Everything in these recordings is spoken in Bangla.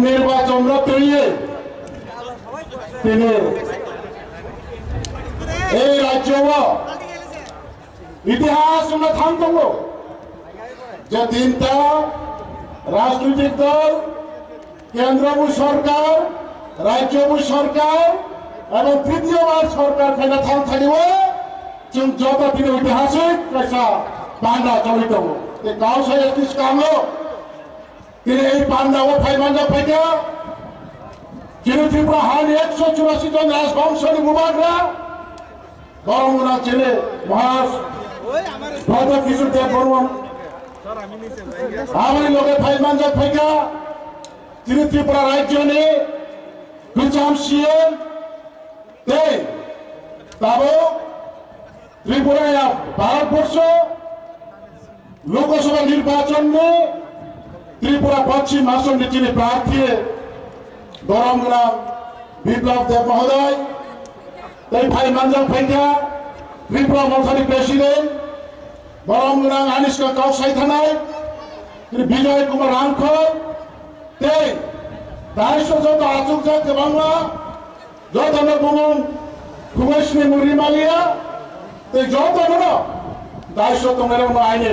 নির্বাচন তৈরি তিনি এই রাজ্য ইতিহাস আমরা থামব যে তিনটা রাজনৈতিক দল কেন্দ্রীয় সরকার রাজ্য সরকার এবং তৃতীয়বার সরকার খাইনা থাম থাকিব जों যত দিন ঐতিহাসিক পয়সা পান্ডা চলিত গাঁও সাহিত্য কামো তিনি এই পান্ডাও ফাইমাঞ্জা ফাইকা যিনি ত্রিপুরা হান 184 জন রাজবংশী মুবাররা বরমুনা ছেলে মহাস ভদ্র কিশোর দেব বর্মন আমার লোকের ফাইমাঞ্জা ফাইকা তিনি ত্রিপুরা রাজ্য নিয়ে গুজাম সিএম দেয় তাবো ত্রিপুরা ভারতবর্ষ লোকসভা নির্বাচন में त्रिपुरा पश्चिम आसन जिन प्रार्थी गरमग्राम विप्लव देव महोदय भाई मंजल फैका त्रिपुरा मौथानी प्रेसिडेंट गरमग्राम आनिस्का काउसाई थाना विजय कुमार रामखर दायित्व जो आचुक जाते बांगला जो बुमन खुमेशनी मुरिमालिया যত বড় দায়িত্ব তোমার আইনে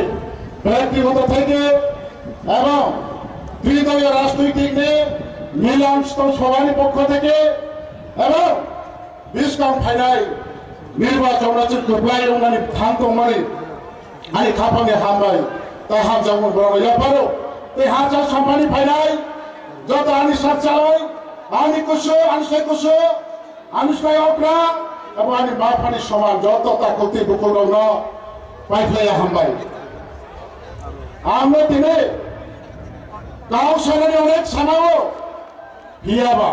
ব্যক্তিগত থেকে এবং ত্রিদলীয় রাজনৈতিক মিলন সভার পক্ষ থেকে এবং বিস্কাম ফাইনাল নির্বাচন গোপ্লাই থান্ত মানে আনি খাপাঙ্গে হামবাই তা হাম যেমন বড় পারো এই হাজার সম্মানী ফাইনাল যত আনি সাত চালাই আনি কুশো আনুষ্ঠায় কুশো আনুষ্ঠায় অপরা এবং আমি মা পানির সমান যত তা করতে বুকুর পাইফলাই হামবাই আমরা দিনে গাঁও সালানি অনেক সামাও হিয়াবা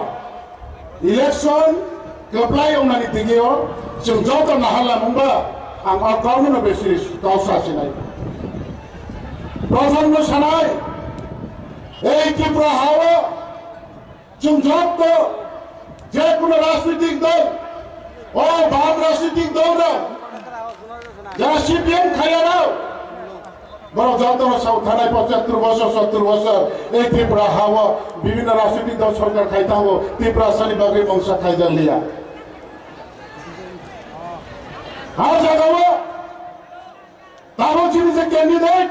ইলেকশন গোপ্লাই ওনানি দিগেও जों যত নাহালা মুম্বা আমার গাউনো বেশি গাঁও সাসিনাই প্রধান সানাই এই ত্রিপুরা হাওয়া जों যত যে কোনো রাজনৈতিক দল ও বাম রাজনৈতিক দলরা যারা সিপিএম খাইয়ারাও বড় যত থানায় 75 বছর 70 বছর এই ত্রিপুরা হাওয়া বিভিন্ন রাজনৈতিক দল সরকার খাইতাম ত্রিপুরা শালীবাগী বংশ খাইজার লিয়া আর জাগাবো তারও যিনি যে ক্যান্ডিডেট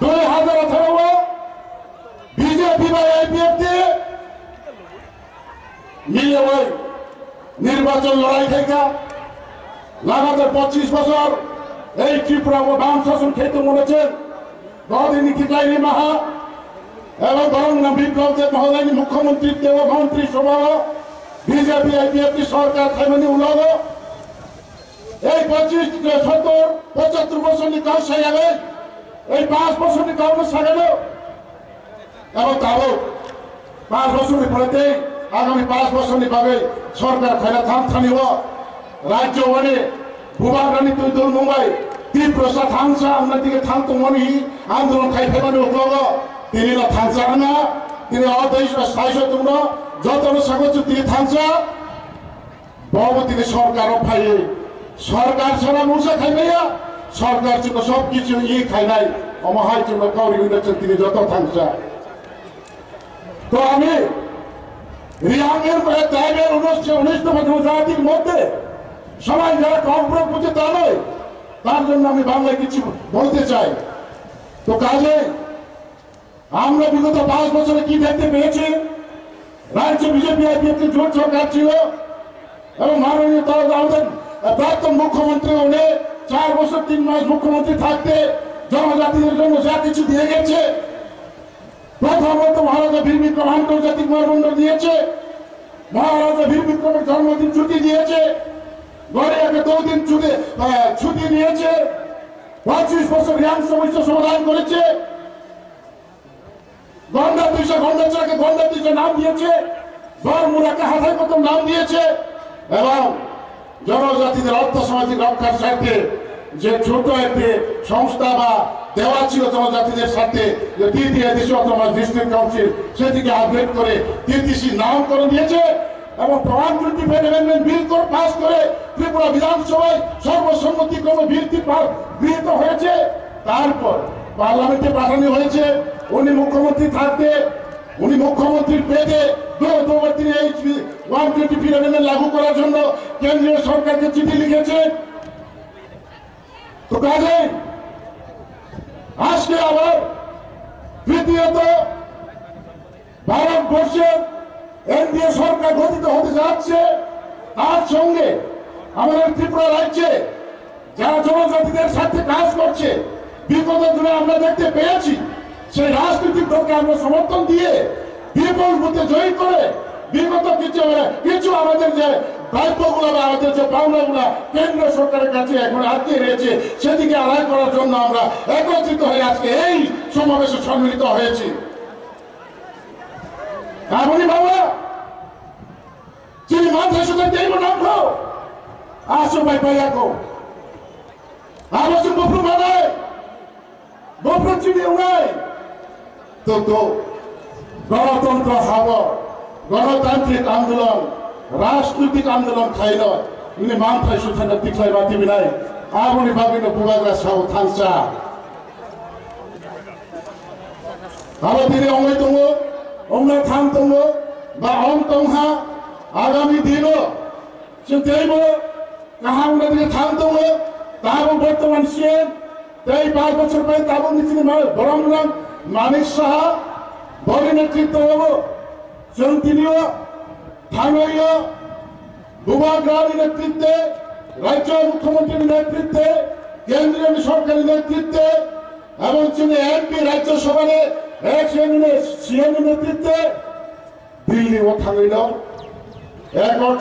2018 বিজেপি বা আইপিএফ দিয়ে মিলে ওই নির্বাচন লড়াই থেকে লাগাতার 25 বছর এই ত্রিপুরা বাম শাসন খেতে মনেছেন গদিনী কিটাইনি মাহা এবং গরমগ্রাম বিপ্লব দেব মহোদয় মুখ্যমন্ত্রী দেবমন্ত্রী সভা বিজেপি আইপিএফ সরকার খাইমানি উলাগ এই 25 70 75 বছর কাউ সাইয়াবে এই 5 বছর কাউ সাগালো এবং তাও 5 বছর পরেতে আগামী 5 বছর পাবে সরকার খাইনা থাম থানিব রাজ্য মানে ভূভাগরানি তুই মুম্বাই ত্রিপ্রসাদ হাংসা আপনার দিকে থাম তো মনি আন্দোলন খাইফেবানি উঠব তিনি না থানসা না তিনি অদেশ সাইশ তোমরা যত সাগর তিনি থানসা বাবু তিনি সরকার ফাইয়ে সরকার ছাড়া মুসা খাইবাইয়া সরকার জন্য সবকিছু খাই নাই অমহায় জন্য কাউরি হইতেছেন তিনি যত থানসা তো আমি রিয়াংয়ের দায়ের 19তম জাতির মধ্যে সবাই যারা কর্পোরেট বুঝে তা নয় তার জন্য আমি বাংলায় কিছু বলতে চাই তো কাজে আমরা বিগত 5 বছরে কি দেখতে পেয়েছি রাজ্য বিজেপি আইপিএফ জোট সরকার ছিল এবং মাননীয় আমাদের প্রাক্তন মুখ্যমন্ত্রী উনি 4 বছর 3 মাস মুখ্যমন্ত্রী থাকতে জনজাতিদের জন্য যা কিছু দিয়ে গেছে প্রথমত মহারাজা বীর বিক্রম আন্তর্জাতিক বিমানবন্দর দিয়েছে মহারাজা বীর বিক্রমের জন্মদিন ছুটি দিয়েছে গড়িয়াকে 2 দিন ছুটি দিয়েছে 25 বছর রিয়াং সমস্যা সমাধান করেছে গন্ডা গন্ডাচড়াকে গন্ডা দিশা নাম দিয়েছে বরমুরাকে হাথায় প্রথম নাম দিয়েছে এবং জনজাতিদের অর্থসামাজিক রক্ষার স্বার্থে যে ছোট একটি সংস্থা বা দেওয়া ছিল জনজাতিদের সাথে যে তৃতীয় ডিস্ট্রিক্ট কাউন্সিল সেটিকে আপডেট করে টিটিসি নামকরণ দিয়েছে এবং প্রমাণপত্র অ্যামেন্ডমেন্ট বিল পাস করে ত্রিপুরা বিধানসভায় সর্বসম্মতিক্রমে বিলটি গৃহীত হয়েছে তারপর পার্লামেন্টে পাঠানো হয়েছে। উনি মুখ্যমন্ত্রী থাকতে, উনি মুখ্যমন্ত্রীর পেটে তিনি এই 124 অ্যামেন্ডমেন্ট লাগু করার জন্য কেন্দ্রীয় সরকারকে চিঠি লিখেছেন। তো কাজে আজকে আবার তৃতীয়ত ভারতবর্ষের এনডিএ সরকার গঠিত হতে যাচ্ছে। তার সঙ্গে আমাদের ত্রিপুরা রাজ্যে যারা জনজাতিদের সাথে কাজ করছে, বিগত দিনে আমরা দেখতে পেয়েছি সেই রাজনৈতিক দলকে আমরা সমর্থন দিয়ে বিপুল ভোটে জয়ী করে বিগত কিছু আমাদের যে দায়িত্বগুলো বা আমাদের যে পাওনাগুলো কেন্দ্র সরকারের কাছে এখন আটকে রয়েছে, সেদিকে আদায় করার জন্য আমরা একত্রিত হয়ে আজকে এই সমাবেশে সম্মিলিত হয়েছি। এমনই বাবা যিনি মাথায় শুধু দেব নামো আসো ভাই ভাইয়াকো আলোচনা বফরু বানায় বফরু চিনি উনাই তো গণতন্ত্র হব, গণতান্ত্রিক আন্দোলন, রাজনৈতিক আন্দোলন খাই নয় ইনি মাথায় সুথানে টিকলাই বাতিবি নাই আগুনি ভাবিন বুবাগরা সাউ থানসা আবার তিনি অঙ্গই দङ অঙ্গা থান দङ বা অং দंहा আগামী দিনও जों तेबो गाहाम उन्नति थान दङ दाबो बर्तमान सिएम तै 5 বছর পরে दाबो निचिनि बरं मानिक साहा बलि नेतृत्व हबो जों तिनिও थाङैयो बुबाग्रानि नेतृत्वे राज्य मुख्यमंत्री नेतृत्वे केंद्रीय सरकारी नेतृत्वे এবং जोंनि एमपि राज्य सभानि सीएम नेतृत्वे दिल्ली थाङैनो एक और